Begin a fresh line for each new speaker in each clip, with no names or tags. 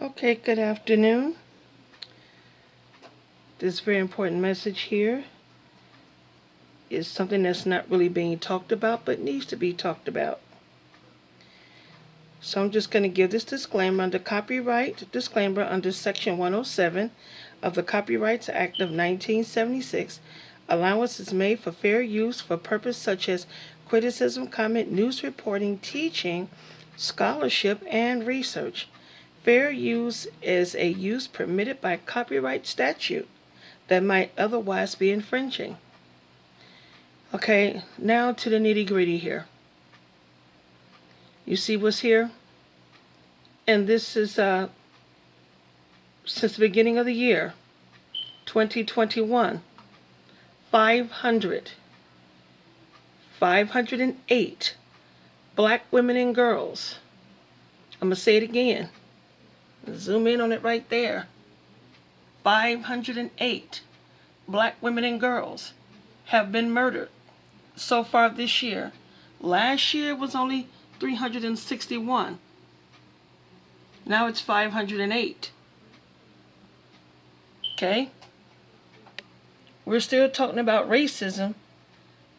Okay, good afternoon. This very important message here is something that's not really being talked about but needs to be talked about. So I'm just going to give this disclaimer under copyright disclaimer under Section 107 of the Copyrights Act of 1976. Allowance is made for fair use for purposes such as criticism, comment, news reporting, teaching, scholarship, and research. Fair use is a use permitted by copyright statute that might otherwise be infringing. Okay, now to the nitty-gritty here. You see what's here? And this is since the beginning of the year, 2021, 508 black women and girls. I'm going to say it again. Zoom in on it right there. 508 black women and girls have been murdered so far this year. Last year was only 361. Now it's 508. Okay? We're still talking about racism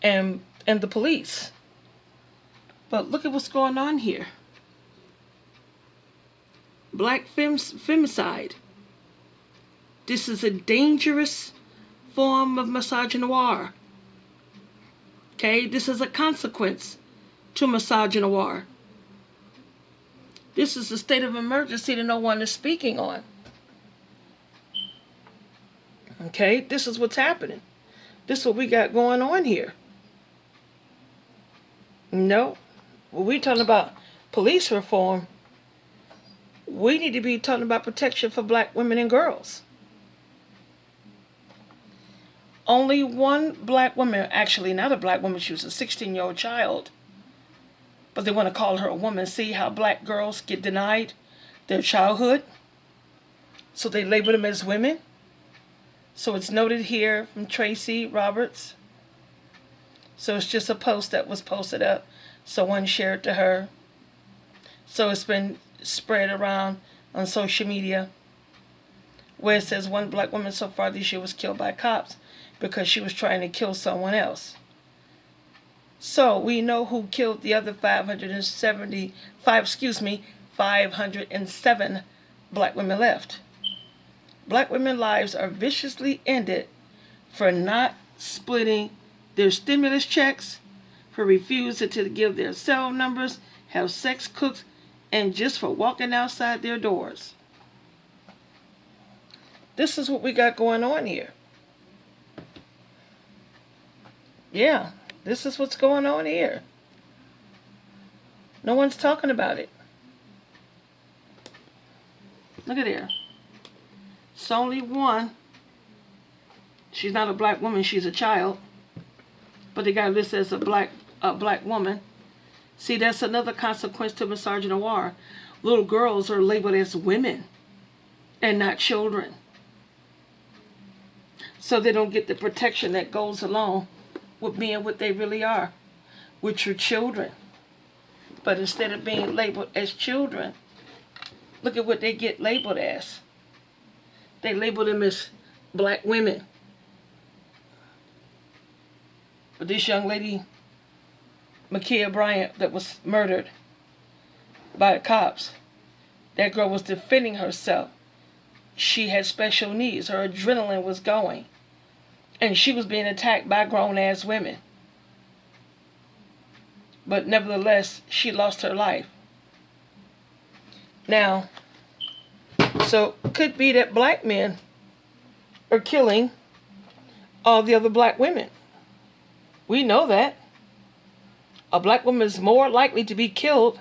and the police. But look at what's going on here. Black femicide. This is a dangerous form of misogynoir. Okay? This is a consequence to misogynoir. This is a state of emergency that no one is speaking on. Okay? This is what's happening. This is what we got going on here. No. When we're talking about police reform, we need to be talking about protection for black women and girls. Only one black woman, actually not a black woman, she was a 16-year-old child, but they want to call her a woman. See how black girls get denied their childhood? So they label them as women. So it's noted here from Tracy Roberts. So it's just a post that was posted up. Someone shared to her. So it's been spread around on social media where it says one black woman so far this year was killed by cops because she was trying to kill someone else. So we know who killed the other 507 black women left. Black women's lives are viciously ended for not splitting their stimulus checks, for refusing to give their cell numbers, have sex cooks, and just for walking outside their doors. This is what we got going on here. Yeah, this is what's going on here. No one's talking about it. Look at there. It's only one. She's not a black woman, she's a child. But they got listed as a black woman. See, that's another consequence to misogynoir. Little girls are labeled as women and not children. So they don't get the protection that goes along with being what they really are, which are children. But instead of being labeled as children, look at what they get labeled as. They label them as black women. But this young lady, Ma'Khia Bryant, that was murdered by the cops, that girl was defending herself. She had special needs. Her adrenaline was going. And she was being attacked by grown-ass women. But nevertheless, she lost her life. Now, so it could be that black men are killing all the other black women. We know that. A black woman is more likely to be killed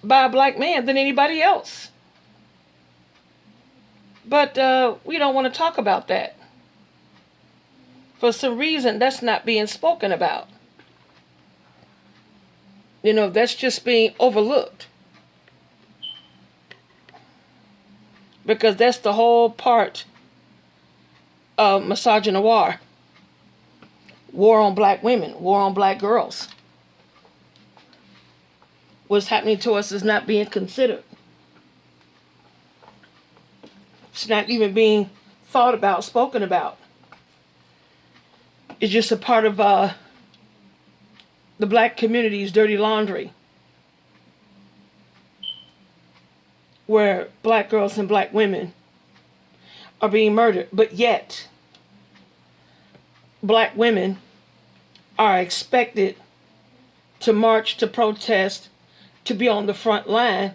by a black man than anybody else. But we don't want to talk about that. For some reason, that's not being spoken about. You know, that's just being overlooked. Because that's the whole part of misogynoir. War on black women, war on black girls. What's happening to us is not being considered. It's not even being thought about, spoken about. It's just a part of the black community's dirty laundry, where black girls and black women are being murdered. But yet, black women are expected to march, to protest, to be on the front line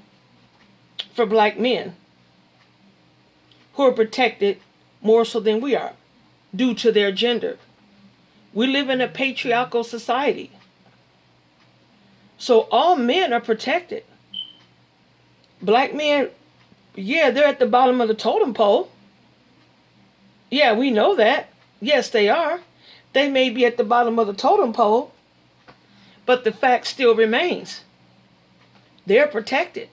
for black men who are protected more so than we are due to their gender. We live in a patriarchal society. So all men are protected. Black men, yeah, they're at the bottom of the totem pole. Yeah, we know that. Yes, they are. They may be at the bottom of the totem pole, but the fact still remains. They're protected.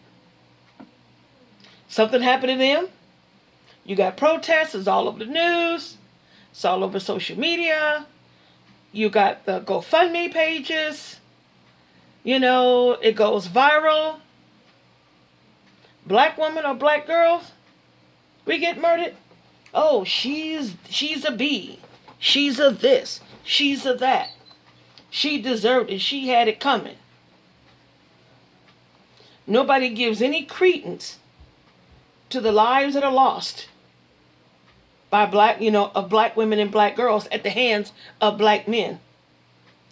Something happened to them. You got protests. It's all over the news. It's all over social media. You got the GoFundMe pages. You know, it goes viral. Black women or black girls, we get murdered. Oh, she's a B. She's a this. She's a that. She deserved it. She had it coming. Nobody gives any credence to the lives that are lost by of black women and black girls at the hands of black men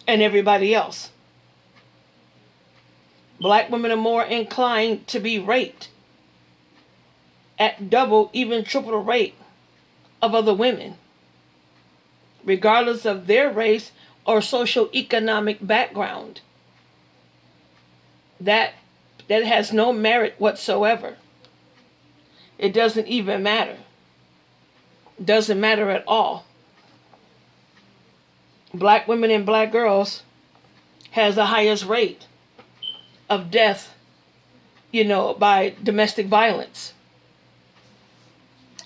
and everybody else. Black women are more inclined to be raped at double, even triple the rate of other women, regardless of their race or socioeconomic background. That has no merit whatsoever. It doesn't even matter. It doesn't matter at all. Black women and black girls has the highest rate of death, by domestic violence.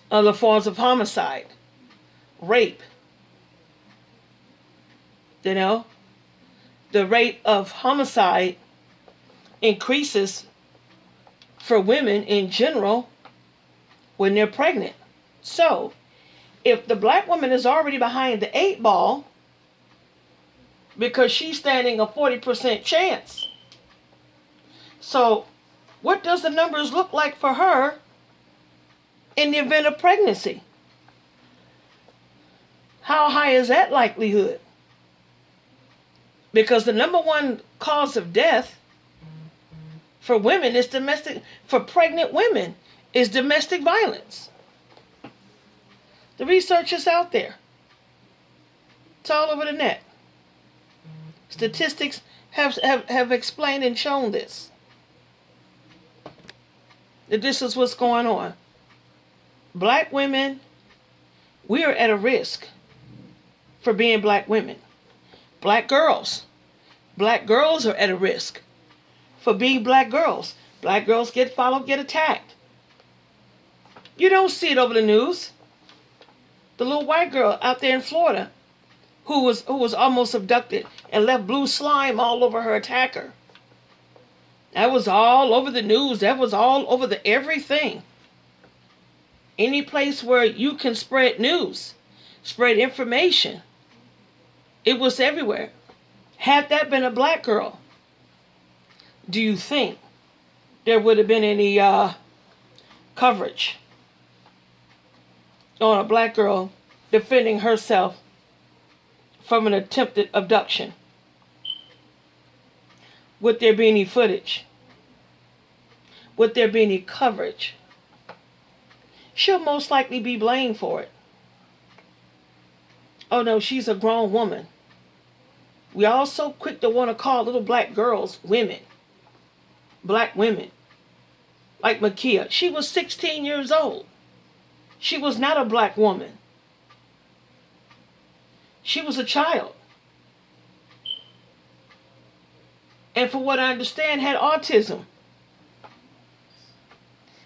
Other forms of homicide, rape. The rate of homicide increases for women in general when they're pregnant. So, if the black woman is already behind the 8 ball because she's standing a 40% chance, so what does the numbers look like for her in the event of pregnancy? How high is that likelihood? Because the number one cause of death for women is for pregnant women is domestic violence. The research is out there. It's all over the net. Statistics have explained and shown this. That this is what's going on. Black women, we are at a risk for being black women. Black girls are at a risk for being black girls. Black girls get followed, get attacked. You don't see it over the news. The little white girl out there in Florida who was almost abducted and left blue slime all over her attacker. That was all over the news. That was all over the everything. Any place where you can spread news, spread information, it was everywhere. Had that been a black girl, do you think there would have been any coverage on a black girl defending herself from an attempted abduction? Would there be any footage? Would there be any coverage? She'll most likely be blamed for it. Oh no, she's a grown woman. We all so quick to want to call little black girls women. Black women. Like Makia. She was 16 years old. She was not a black woman. She was a child. And for what I understand, had autism.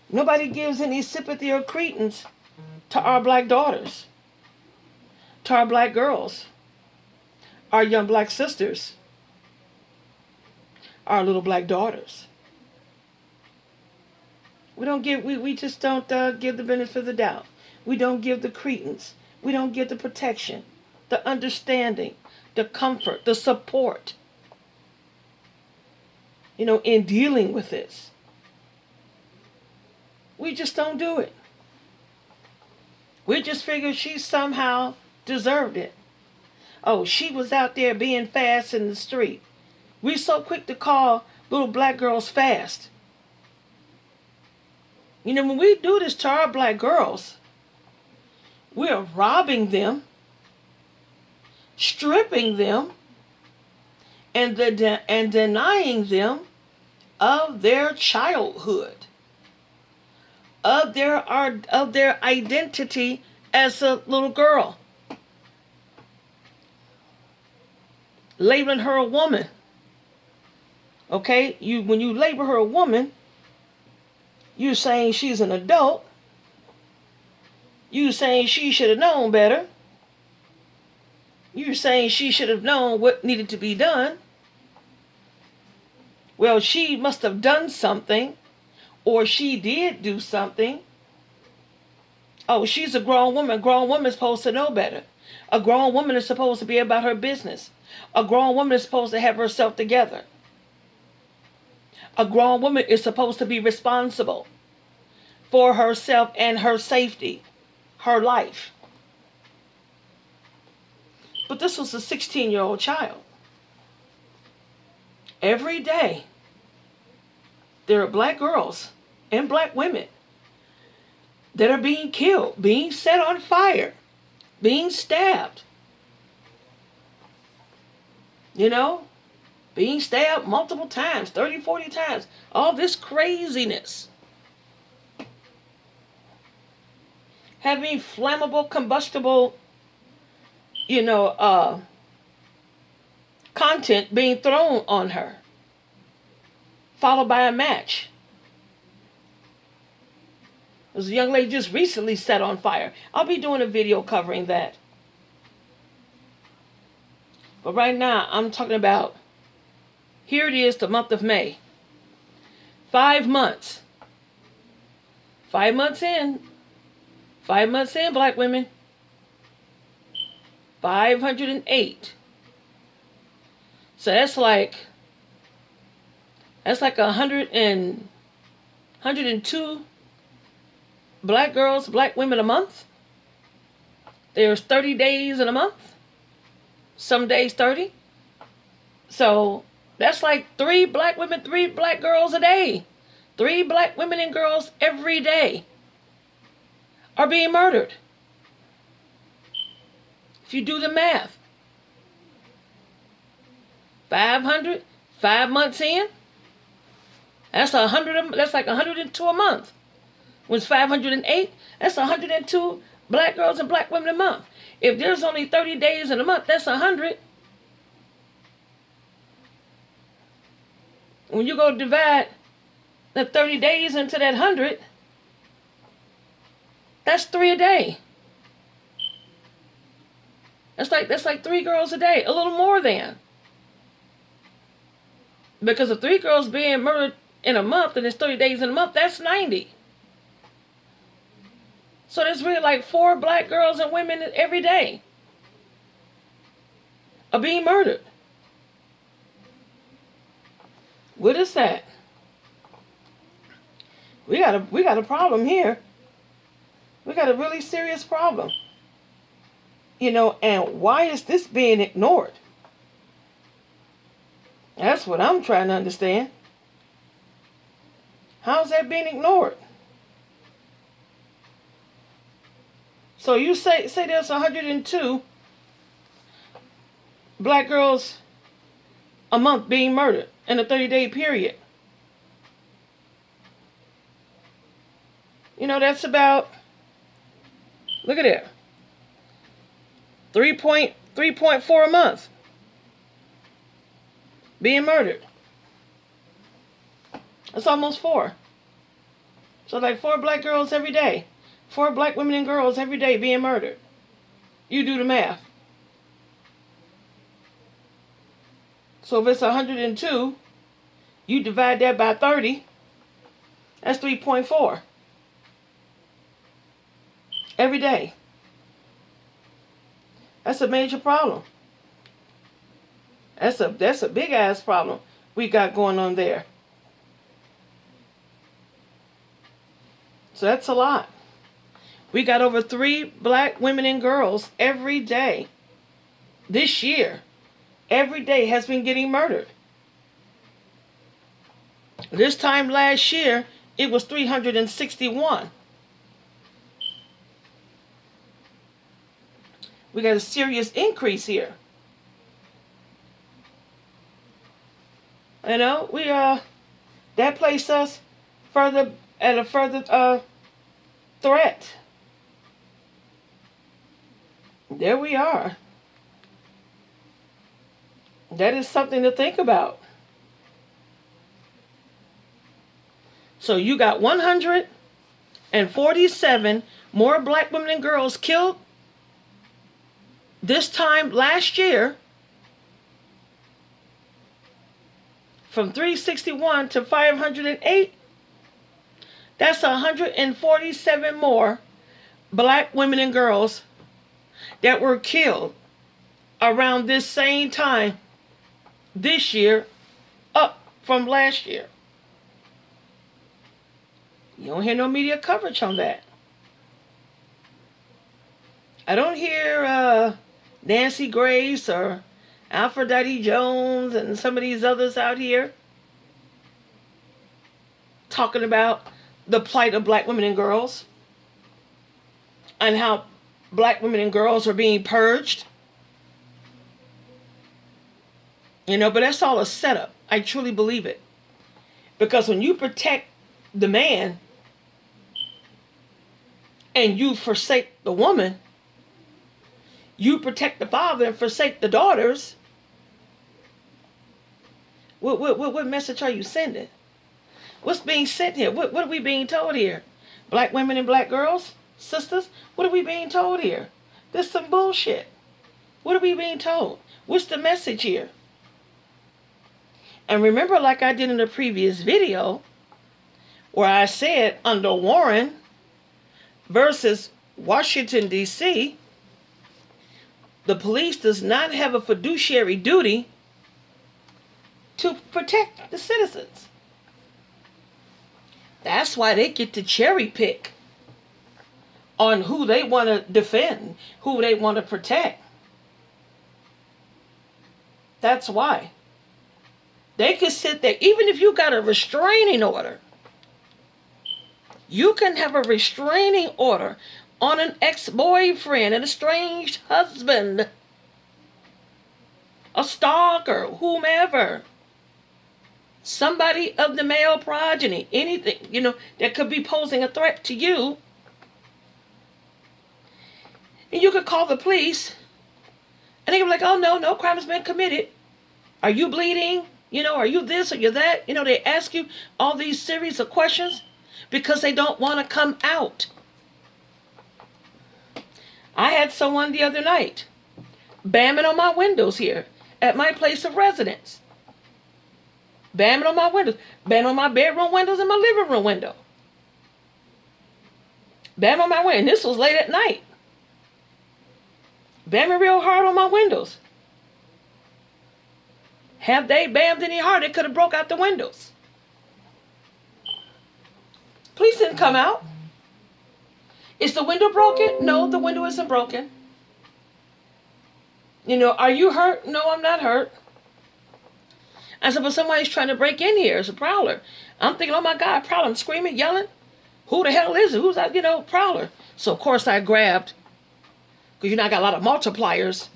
Nobody gives any sympathy or credence to our black daughters, to our black girls, our young black sisters, our little black daughters. We just don't give the benefit of the doubt. We don't give the credence. We don't give the protection, the understanding, the comfort, the support, in dealing with this. We just don't do it. We just figure she somehow deserved it. Oh, she was out there being fast in the street. We so quick to call little black girls fast. When we do this to our black girls, we're robbing them, stripping them, and denying them of their childhood, of their identity as a little girl. Labeling her a woman. Okay? When you label her a woman, you're saying she's an adult. You're saying she should have known better. You're saying she should have known what needed to be done. Well, she must have done something, or she did do something. Oh, she's a grown woman. A grown woman is supposed to know better. A grown woman is supposed to be about her business. A grown woman is supposed to have herself together. A grown woman is supposed to be responsible for herself and her safety, her life. But this was a 16-year-old child. Every day, there are black girls and black women that are being killed, being set on fire, being stabbed. Being stabbed multiple times, 30, 40 times. All this craziness. Having flammable, combustible, content being thrown on her, followed by a match. There's a young lady just recently set on fire. I'll be doing a video covering that. But right now, I'm talking about, here it is, the month of May. 5 months. 5 months in. 5 months in, black women. 508. So that's like 102 black girls, black women a month. There's 30 days in a month. Some days 30. So that's like 3 black women, 3 black girls a day. 3 black women and girls every day are being murdered. If you do the math. 500, 5 months in. That's like 102 a month. When it's 508, that's 102 black girls and black women a month. If there's only 30 days in a month, that's 100. When you go divide the 30 days into that 100, that's 3 a day. That's like 3 girls a day, a little more than. Because if 3 girls being murdered in a month and it's 30 days in a month, that's 90. So there's really like 4 black girls and women every day are being murdered. What is that? We got a problem here. We got a really serious problem. And why is this being ignored? That's what I'm trying to understand. How's that being ignored? So you say there's 102 black girls a month being murdered in a 30-day period. That's about, look at it, 3.4 a month being murdered. That's almost 4. So like 4 black girls every day. 4 black women and girls every day being murdered. You do the math. So if it's 102, you divide that by 30. That's 3.4 every day. That's a major problem. That's a big ass problem we got going on there. So that's a lot. We got over 3 black women and girls every day. This year, every day has been getting murdered. This time last year, it was 361. We got a serious increase here. You know, that placed us further at a further threat. There we are. That is something to think about. So you got 147 more black women and girls killed this time last year, from 361 to 508. That's 147 more black women and girls that were killed around this same time this year, up from last year. You don't hear no media coverage on that. I don't hear Nancy Grace or Aphrodite Jones and some of these others out here talking about the plight of black women and girls and how black women and girls are being purged. You know, but that's all a setup. I truly believe it. Because when you protect the man and you forsake the woman, you protect the father and forsake the daughters, what message are you sending? What's being sent here? What are we being told here? Black women and black girls, sisters, what are we being told here? This is some bullshit. What are we being told? What's the message here? And remember, like I did in the previous video, where I said under Warren versus Washington, D.C., the police does not have a fiduciary duty to protect the citizens. That's why they get to cherry pick on who they want to defend, who they want to protect. That's why. They can sit there, even if you got a restraining order. You can have a restraining order on an ex-boyfriend, an estranged husband, a stalker, whomever. Somebody of the male progeny, anything, that could be posing a threat to you. And you could call the police, and they can be like, oh, no crime has been committed. Are you bleeding? Are you this or you that? They ask you all these series of questions because they don't want to come out. I had someone the other night bamming on my windows here at my place of residence. Bamming on my windows. Bamming on my bedroom windows and my living room window. Bamming on my window. And this was late at night. Bamming real hard on my windows. Have they bammed any harder, they could have broke out the windows. Police didn't come out. Is the window broken? No, the window isn't broken. Are you hurt? No, I'm not hurt. I said, but somebody's trying to break in here. It's a prowler. I'm thinking, oh my God, prowler. I'm screaming, yelling. Who the hell is it? Who's that, prowler? So, of course, I grabbed, because, I got a lot of multipliers,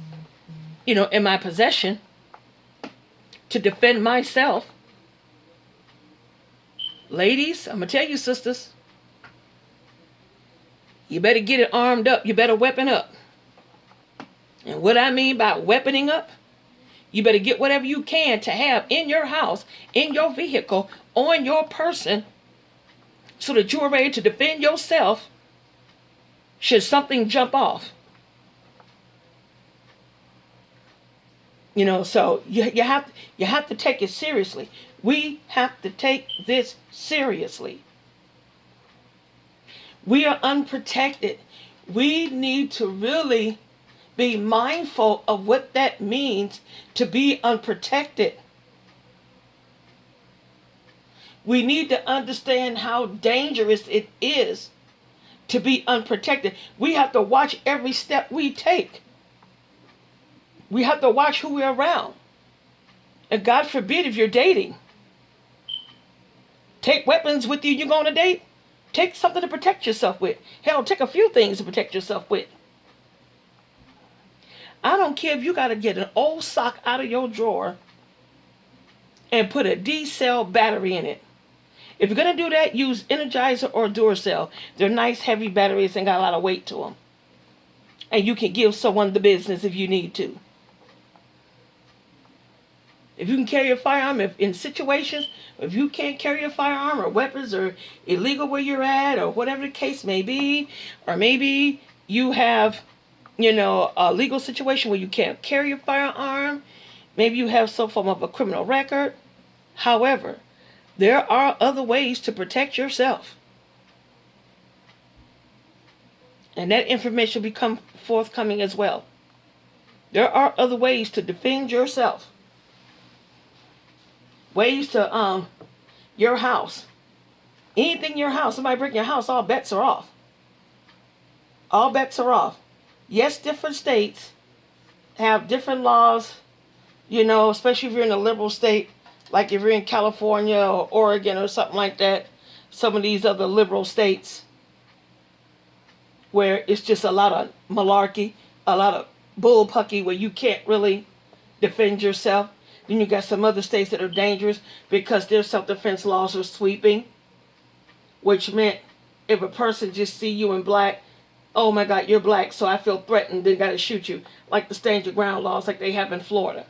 in my possession to defend myself. Ladies, I'm going to tell you, sisters, you better get it armed up. You better weapon up. And what I mean by weaponing up, you better get whatever you can to have in your house, in your vehicle, on your person, so that you are ready to defend yourself should something jump off. So you have to take it seriously. We have to take this seriously. We are unprotected. We need to really be mindful of what that means to be unprotected. We need to understand how dangerous it is to be unprotected. We have to watch every step we take. We have to watch who we're around. And God forbid if you're dating, take weapons with you. You're going to date. Take something to protect yourself with. Hell, take a few things to protect yourself with. I don't care if you got to get an old sock out of your drawer and put a D-cell battery in it. If you're going to do that, use Energizer or Duracell. They're nice, heavy batteries and got a lot of weight to them. And you can give someone the business if you need to. If you can carry a firearm, if in situations, if you can't carry a firearm or weapons or illegal where you're at or whatever the case may be, or maybe you have, a legal situation where you can't carry a firearm, maybe you have some form of a criminal record. However, there are other ways to protect yourself. And that information will become forthcoming as well. There are other ways to defend yourself. Ways to your house. Anything in your house, somebody break your house, all bets are off. All bets are off. Yes, different states have different laws, especially if you're in a liberal state, like if you're in California or Oregon or something like that, some of these other liberal states where it's just a lot of malarkey, a lot of bullpucky where you can't really defend yourself. Then you got some other states that are dangerous because their self-defense laws are sweeping, which meant if a person just see you in black, oh my God, you're black, so I feel threatened, they got to shoot you, like the stand your ground laws like they have in Florida.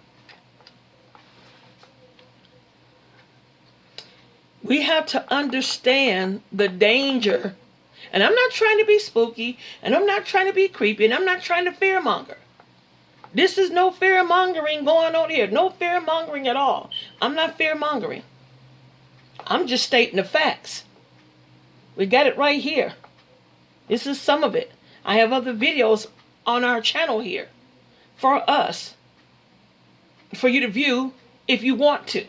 We have to understand the danger, and I'm not trying to be spooky, and I'm not trying to be creepy, and I'm not trying to fearmonger. This is no fear-mongering going on here. No fear-mongering at all. I'm not fear-mongering. I'm just stating the facts. We got it right here. This is some of it. I have other videos on our channel here for us, for you to view if you want to.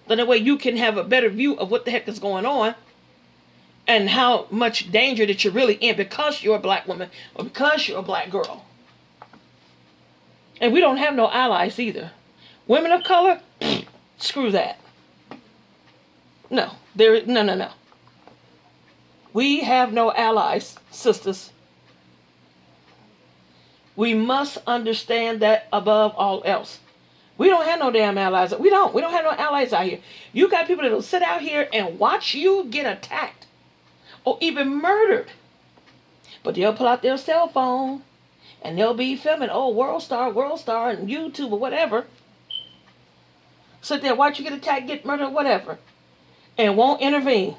Then that way you can have a better view of what the heck is going on and how much danger that you're really in because you're a black woman or because you're a black girl. And we don't have no allies either. Women of color, screw that. No. We have no allies, sisters. We must understand that above all else. We don't have no damn allies. We don't have no allies out here. You got people that will sit out here and watch you get attacked or even murdered. But they'll pull out their cell phone and they'll be filming, World Star, and YouTube or whatever. Sit there, watch you get attacked, get murdered, whatever. And won't intervene.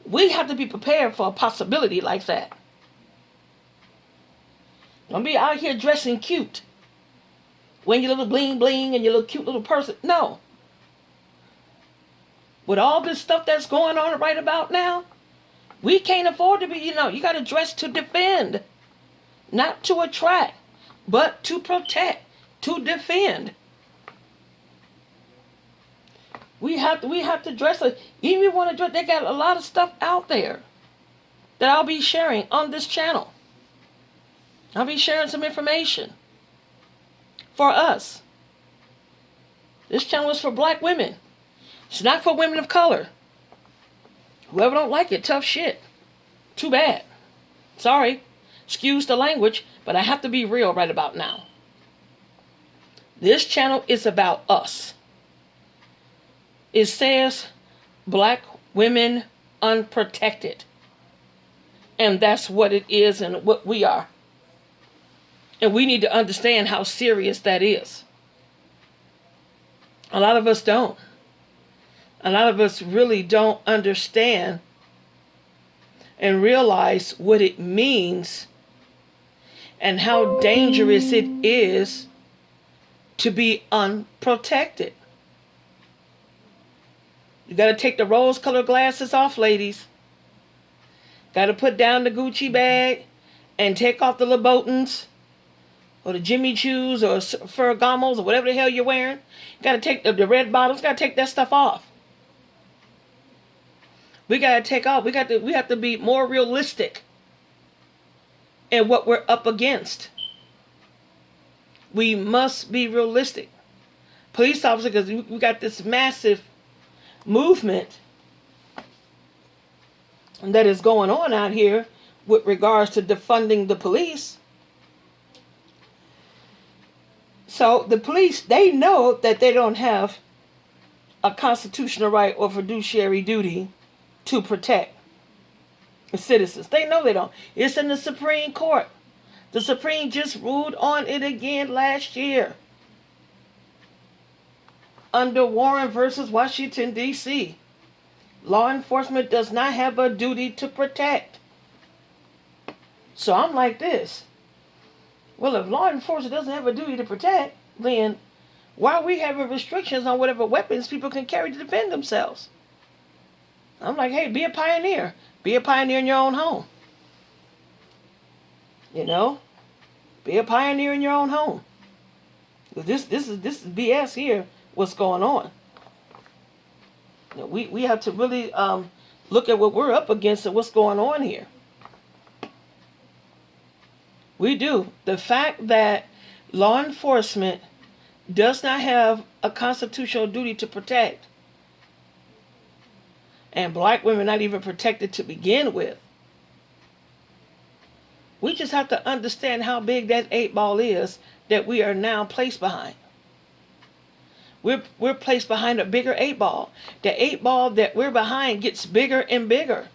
We have to be prepared for a possibility like that. Don't be out here dressing cute. Wearing your little bling bling and your little cute little person. No. With all this stuff that's going on right about now, we can't afford to be, you got to dress to defend. Not to attract, but to protect, to defend. We have to dress like, even if you want to dress, they got a lot of stuff out there that I'll be sharing on this channel. I'll be sharing some information for us. This channel is for black women. It's not for women of color. Whoever don't like it, tough shit. Too bad. Sorry. Excuse the language, but I have to be real right about now. This channel is about us. It says black women unprotected. And that's what it is and what we are. And we need to understand how serious that is. A lot of us don't. A lot of us really don't understand and realize what it means and how dangerous it is to be unprotected. You got to take the rose-colored glasses off, ladies. Got to put down the Gucci bag and take off the Louboutins or the Jimmy Choos or Ferragamos or whatever the hell you're wearing. You got to take the red bottoms. Got to take that stuff off. We got to take off. We have to be more realistic in what we're up against. We must be realistic. Police officers, because we got this massive movement that is going on out here with regards to defunding the police. So the police, they know that they don't have a constitutional right or fiduciary duty to protect the citizens. They know they don't. It's in the Supreme Court. The Supreme just ruled on it again last year. Under Warren versus Washington, D.C., law enforcement does not have a duty to protect. So I'm like this. Well, if law enforcement doesn't have a duty to protect, then why are we having restrictions on whatever weapons people can carry to defend themselves? I'm like, hey, be a pioneer. Be a pioneer in your own home. You know? Be a pioneer in your own home. This is BS here, what's going on. You know, we have to really look at what we're up against and what's going on here. We do. The fact that law enforcement does not have a constitutional duty to protect, and black women not even protected to begin with, we just have to understand how big that 8-ball is that we are now placed behind. We're placed behind a bigger 8-ball. The 8-ball that we're behind gets bigger and bigger.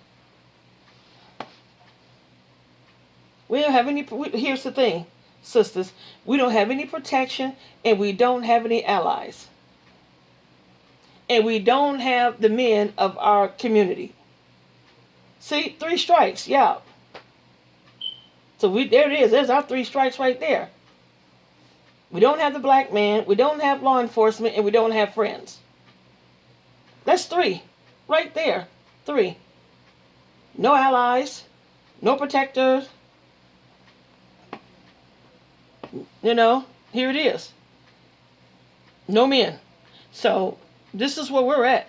We don't have any, here's the thing, sisters. We don't have any protection and we don't have any allies. And we don't have the men of our community. See, 3 strikes, yeah. So there it is. There's our 3 strikes right there. We don't have the black man, we don't have law enforcement, and we don't have friends. That's 3. Right there. 3. No allies. No protectors. You know, here it is. No men. So, this is where we're at.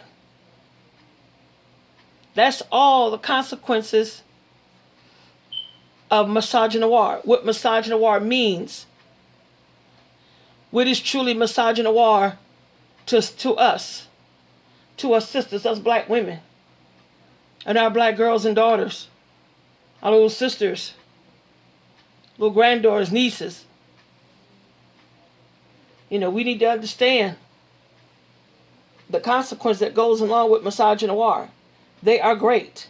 That's all the consequences of misogynoir. What misogynoir means. What is truly misogynoir to us sisters, us black women, and our black girls and daughters, our little sisters, little granddaughters, nieces. You know, we need to understand the consequence that goes along with misogynoir. They are great.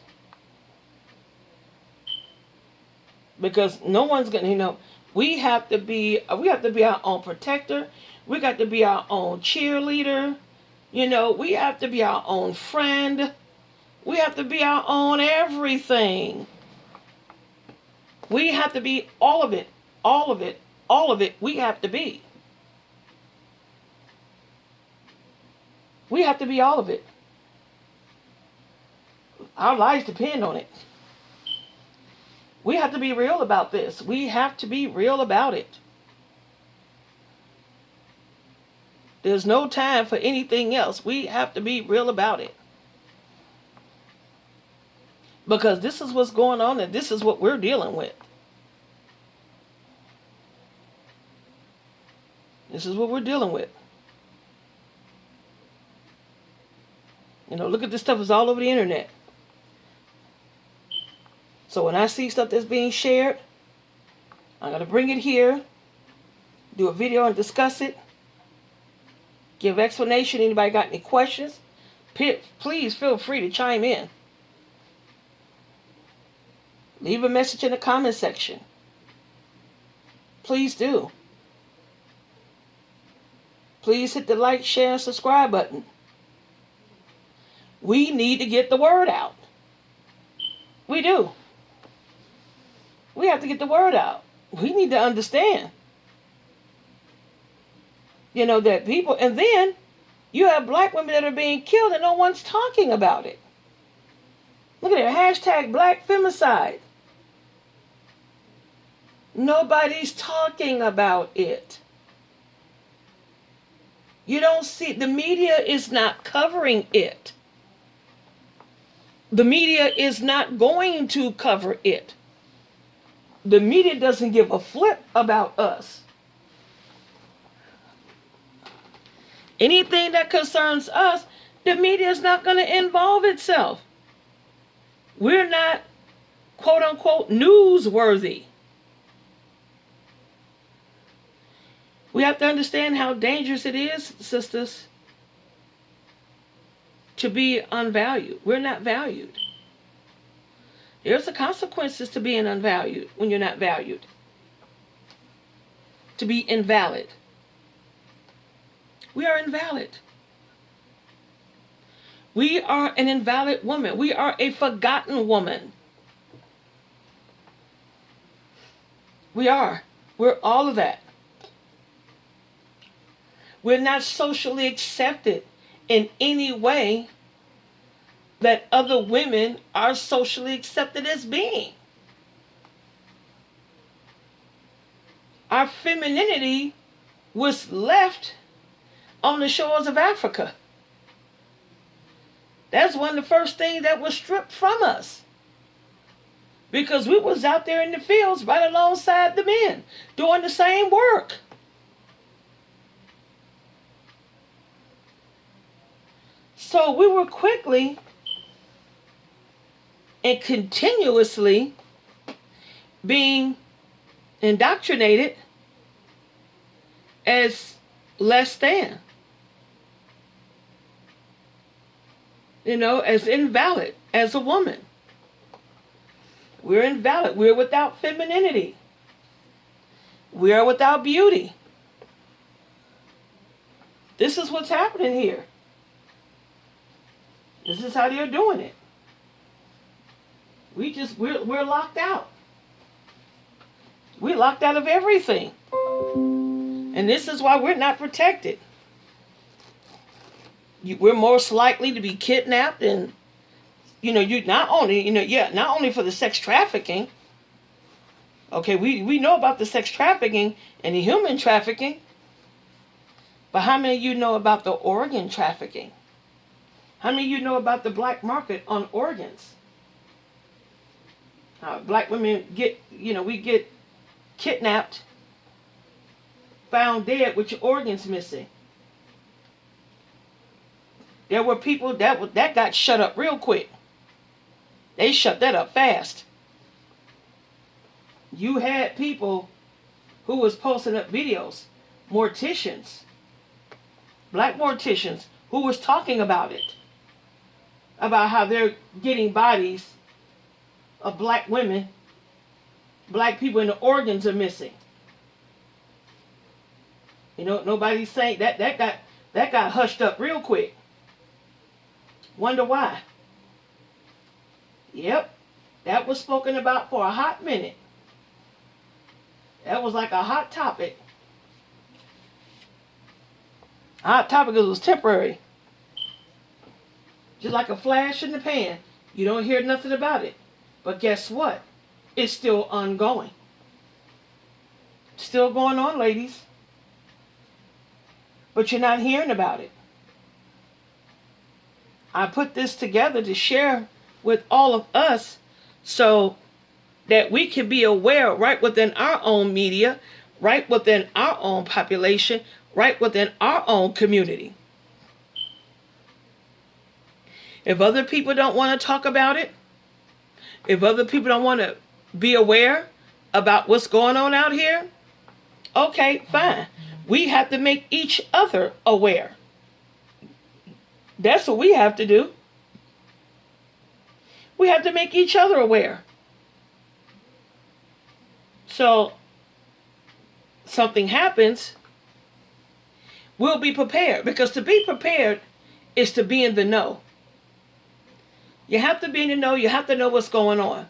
Because no one's gonna, you know, we have to be our own protector. We got to be our own cheerleader. You know, we have to be our own friend. We have to be our own everything. We have to be all of it. All of it. All of it. We have to be. We have to be all of it. Our lives depend on it. We have to be real about this. We have to be real about it. There's no time for anything else. We have to be real about it. Because this is what's going on and this is what we're dealing with. This is what we're dealing with. You know, look at this stuff. It's all over the internet. So when I see stuff that's being shared, I'm going to bring it here, do a video and discuss it, give explanation. Anybody got any questions? Please feel free to chime in. Leave a message in the comment section. Please do. Please hit the like, share, and subscribe button. We need to get the word out. We do. We have to get the word out. We need to understand. You know, that people, and then You have black women that are being killed and no one's talking about it. Look at it. Hashtag Black Femicide. Nobody's talking about it. You don't see, the media is not covering it. The media is not going to cover it. The media doesn't give a flip about us. Anything that concerns us, the media is not going to involve itself. We're not, quote unquote, newsworthy. We have to understand how dangerous it is, sisters, to be unvalued. We're not valued. There's the consequences to being unvalued when you're not valued. To be invalid. We are invalid. We are an invalid woman. We are a forgotten woman. We are. We're all of that. We're not socially accepted in any way that other women are socially accepted as being. Our femininity was left on the shores of Africa. That's one of the first things that was stripped from us. Because we was out there in the fields right alongside the men, doing the same work. So we were quickly and continuously being indoctrinated as less than. As invalid as a woman. We're invalid. We're without femininity. We are without beauty. This is what's happening here. This is how they're doing it. We're locked out. We're locked out of everything. And this is why we're not protected. We're most likely to be kidnapped, and you not only for the sex trafficking. Okay, we know about the sex trafficking and the human trafficking. But how many of you know about the organ trafficking? How many of you know about the black market on organs? Black women we get kidnapped, found dead with your organs missing. There were people that got shut up real quick. They shut that up fast. You had people who was posting up videos, morticians, black morticians, who was talking about it. About how they're getting bodies of black women, black people, and the organs are missing. Nobody's saying that got hushed up real quick. Wonder why? Yep, that was spoken about for a hot minute. That was like a hot topic. Hot topic because it was temporary. Just like a flash in the pan. You don't hear nothing about it. But guess what? It's still ongoing. Still going on, ladies. But you're not hearing about it. I put this together to share with all of us so that we can be aware right within our own media, right within our own population, right within our own community. If other people don't want to talk about it, if other people don't want to be aware about what's going on out here, okay, fine. We have to make each other aware. That's what we have to do. We have to make each other aware. So, something happens, we'll be prepared. Because to be prepared is to be in the know. You have to be in the know. You have to know what's going on.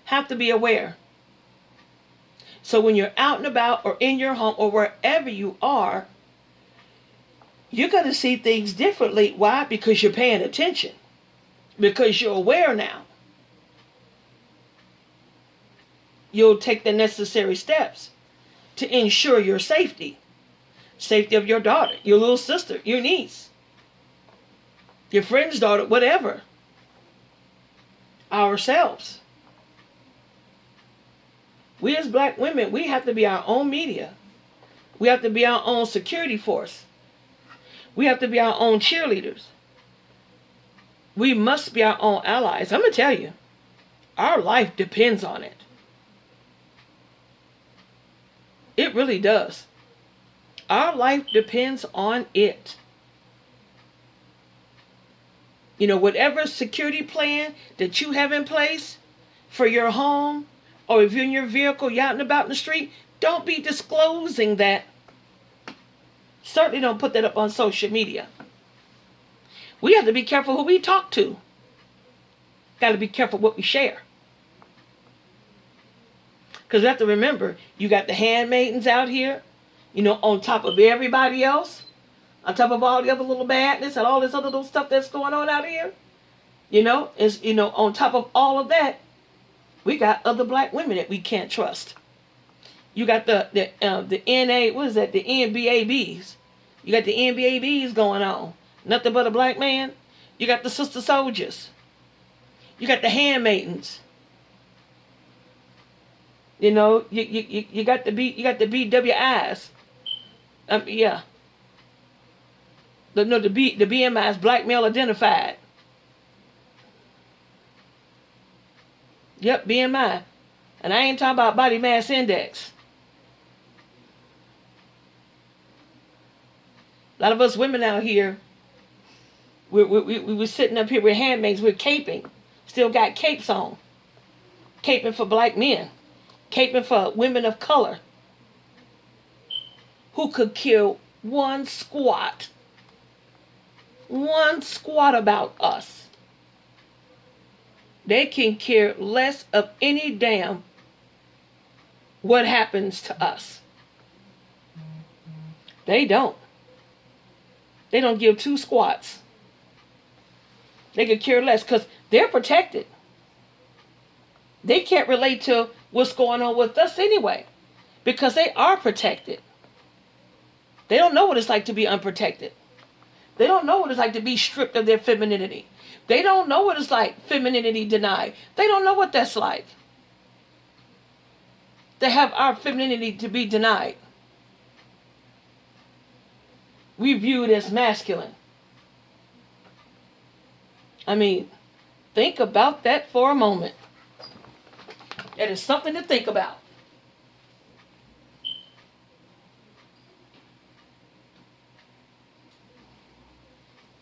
Have to be aware. So when you're out and about or in your home or wherever you are, You're going to see things differently. Why? Because you're paying attention. Because you're aware now. You'll take the necessary steps to ensure your safety. Safety of your daughter, your little sister, your niece, your friend's daughter, whatever. Ourselves. We as black women, we have to be our own media. We have to be our own security force. We have to be our own cheerleaders. We must be our own allies. I'm going to tell you, our life depends on it. It really does. Our life depends on it. You know, whatever security plan that you have in place for your home, or if you're in your vehicle, you're out and about in the street, don't be disclosing that. Certainly don't put that up on social media. We have to be careful who we talk to. Got to be careful what we share. Because you have to remember, you got the handmaidens out here, you know, on top of everybody else, on top of all the other little badness and all this other little stuff that's going on out here. You know, is, you know, on top of all of that, we got other black women that we can't trust. You got the NA, what is that? The NBABs. You got the NBABs going on. Nothing but a black man. You got the sister soldiers. You got the handmaidens. You know, you got the BWIs. Yeah. The BMI is black male identified. Yep, BMI. And I ain't talking about body mass index. A lot of us women out here, we were sitting up here with handmaids, we're caping. Still got capes on. Caping for black men. Caping for women of color. Who could kill one squat about us. They can care less of any damn what happens to us. They don't. They don't give two squats. They could care less because they're protected. They can't relate to what's going on with us anyway because they are protected. They don't know what it's like to be unprotected. They don't know what it's like to be stripped of their femininity. They don't know what it's like, femininity denied. They don't know what that's like. To have our femininity to be denied. We view it as masculine. I mean, think about that for a moment. That is something to think about.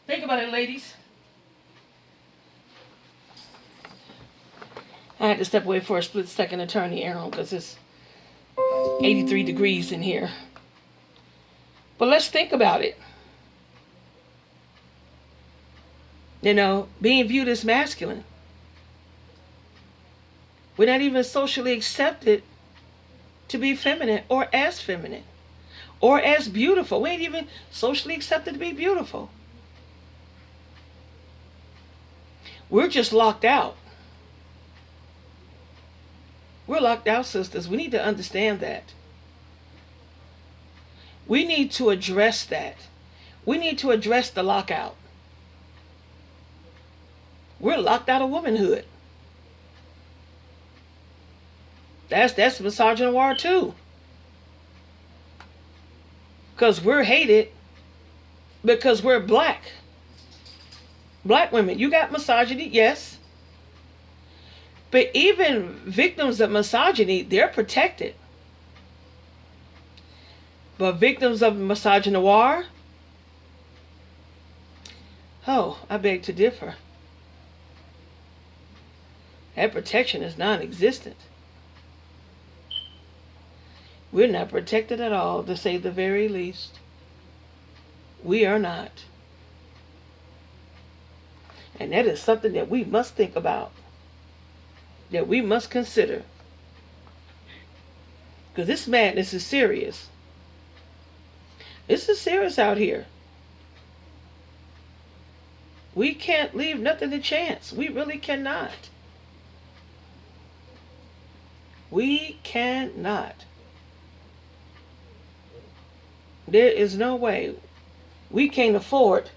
Think about it, ladies. I had to step away for a split second to turn the air on because it's 83 degrees in here. But let's think about it. You know, being viewed as masculine. We're not even socially accepted to be feminine or as beautiful. We ain't even socially accepted to be beautiful. We're just locked out. We're locked out, sisters. We need to understand that. We need to address that. We need to address the lockout. We're locked out of womanhood. That's misogynoir too. Because we're hated because we're black. Black women, you got misogyny, yes. But even victims of misogyny, they're protected. But victims of misogynoir, oh, I beg to differ. That protection is non-existent. We're not protected at all, to say the very least. We are not. And that is something that we must think about. That we must consider. Because this madness is serious. This is serious out here. We can't leave nothing to chance. We really cannot. We cannot. There is no way. We can't afford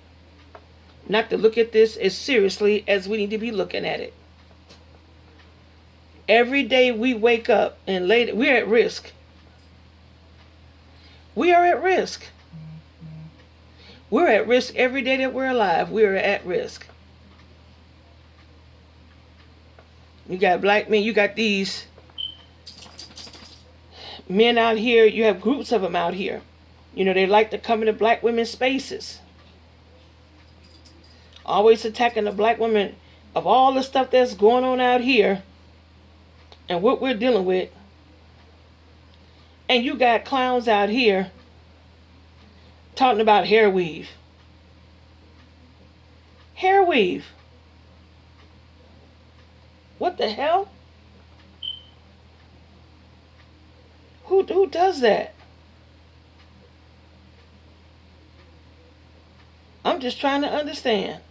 not to look at this as seriously as we need to be looking at it. Every day we wake up and we're at risk. We are at risk. We're at risk every day that we're alive. We're at risk. You got black men, you got these men out here, you have groups of them out here. You know, they like to come into black women's spaces. Always attacking the black women of all the stuff that's going on out here and what we're dealing with. And you got clowns out here talking about hair weave. Hair weave. What the hell? Who does that? I'm just trying to understand.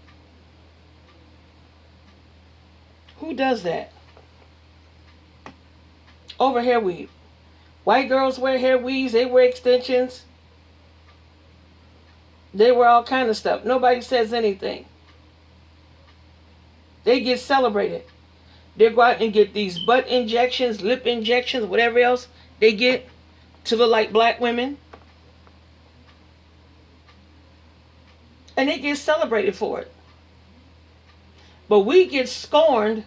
Who does that? Over hair weave. White girls wear hair weaves. They wear extensions. They wear all kind of stuff. Nobody says anything. They get celebrated. They go out and get these butt injections, lip injections, whatever else they get to look like black women. And they get celebrated for it. But we get scorned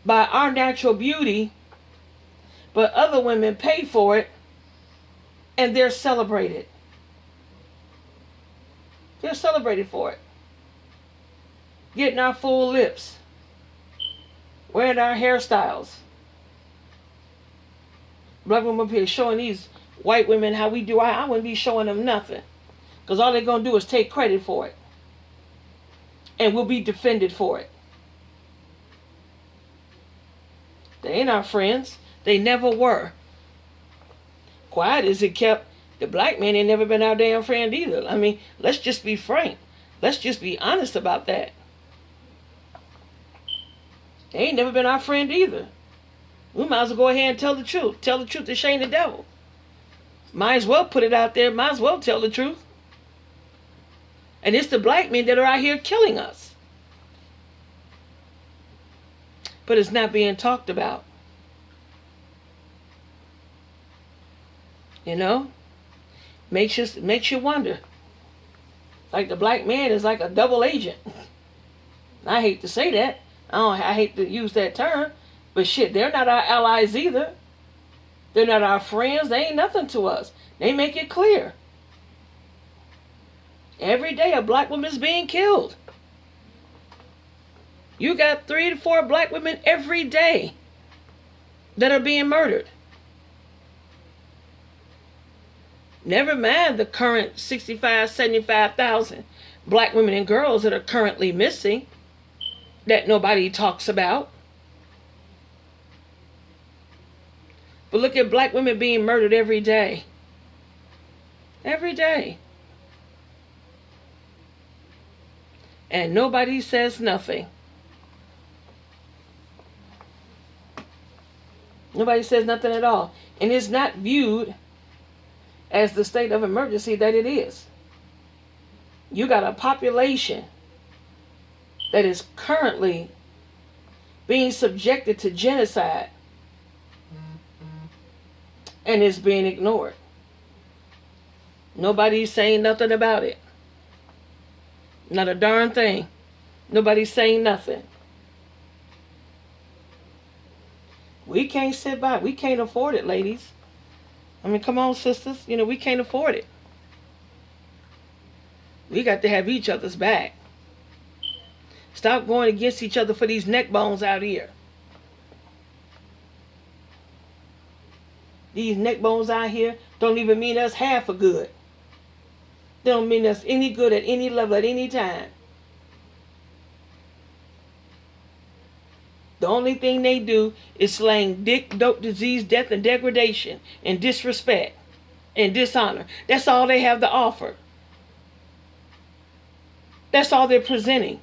by our natural beauty, but other women pay for it and they're celebrated. They're celebrated for it. Getting our full lips. Wearing our hairstyles. Black women up here showing these white women how we do. I wouldn't be showing them nothing. Because all they're going to do is take credit for it. And we'll be defended for it. They ain't our friends. They never were. Quiet as it kept, the black man ain't never been our damn friend either. I mean, let's just be frank. Let's just be honest about that. They ain't never been our friend either. We might as well go ahead and tell the truth. Tell the truth to shame the devil. Might as well put it out there. Might as well tell the truth. And it's the black men that are out here killing us. But it's not being talked about. You know? Makes you wonder. Like the black man is like a double agent. I hate to say that. I hate to use that term. But shit, they're not our allies either. They're not our friends. They ain't nothing to us. They make it clear. Every day a black woman's being killed. You got 3 to 4 black women every day that are being murdered. Never mind the current 65, 75,000 black women and girls that are currently missing that nobody talks about. But look at black women being murdered every day. Every day. And nobody says nothing. Nobody says nothing at all. And it's not viewed as the state of emergency that it is. You got a population that is currently being subjected to genocide and is being ignored. Nobody's saying nothing about it. Not a darn thing. Nobody's saying nothing. We can't sit by. We can't afford it, ladies. I mean, come on, sisters. You know, we can't afford it. We got to have each other's back. Stop going against each other for these neck bones out here. These neck bones out here don't even mean us half a good. They don't mean us any good at any level at any time. The only thing they do is slang dick, dope, disease, death, and degradation, and disrespect, and dishonor. That's all they have to offer. That's all they're presenting.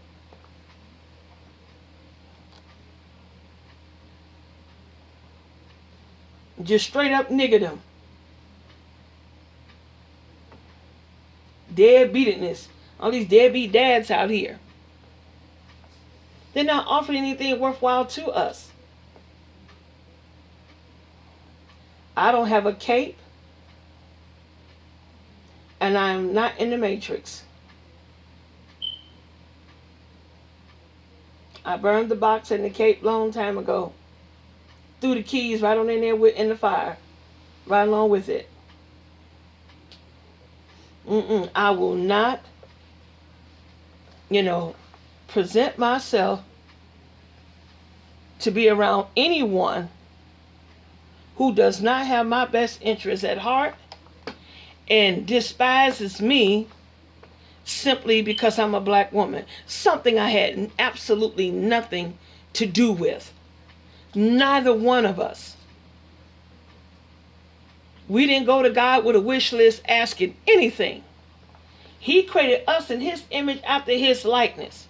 Just straight up niggerdom. Deadbeatedness. All these deadbeat dads out here. They're not offering anything worthwhile to us. I don't have a cape. And I am not in the Matrix. I burned the box and the cape long time ago. Threw the keys right on in there in the fire. Right along with it. I will not, present myself to be around anyone who does not have my best interests at heart and despises me simply because I'm a black woman. Something I had absolutely nothing to do with. Neither one of us. We didn't go to God with a wish list asking anything. He created us in his image after his likeness.